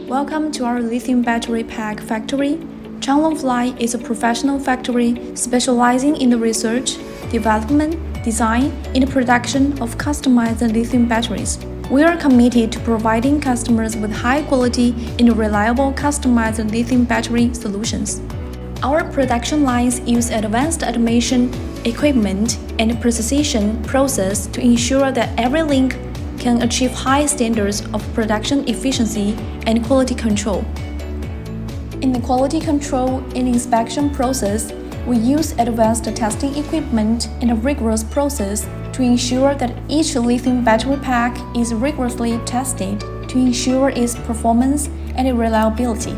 Welcome to our lithium battery pack factory. Chalong Fly is a professional factory specializing in the research, development, design, and the production of customized lithium batteries. We are committed to providing customers with high quality and reliable customized lithium battery solutions. Our production lines use advanced automation, equipment, and precision process to ensure that every link can achieve high standards of production efficiency and quality control. In the quality control and inspection process, we use advanced testing equipment and a rigorous process to ensure that each lithium battery pack is rigorously tested to ensure its performance and reliability.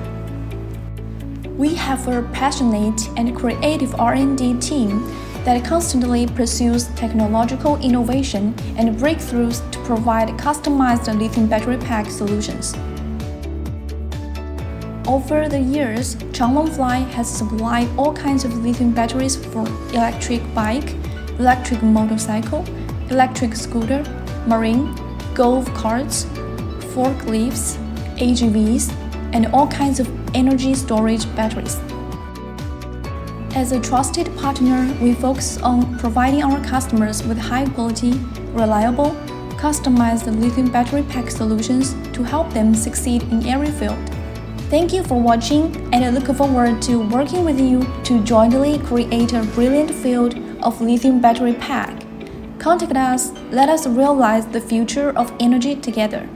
We have a passionate and creative R&D team that constantly pursues technological innovation and breakthroughs to provide customized lithium battery pack solutions. Over the years, Chalong Fly has supplied all kinds of lithium batteries for electric bike, electric motorcycle, electric scooter, marine, golf carts, forklifts, AGVs, and all kinds of energy storage batteries. As a trusted partner, we focus on providing our customers with high-quality, reliable, customized lithium battery pack solutions to help them succeed in every field. Thank you for watching, and I look forward to working with you to jointly create a brilliant field of lithium battery pack. Contact us, let us realize the future of energy together.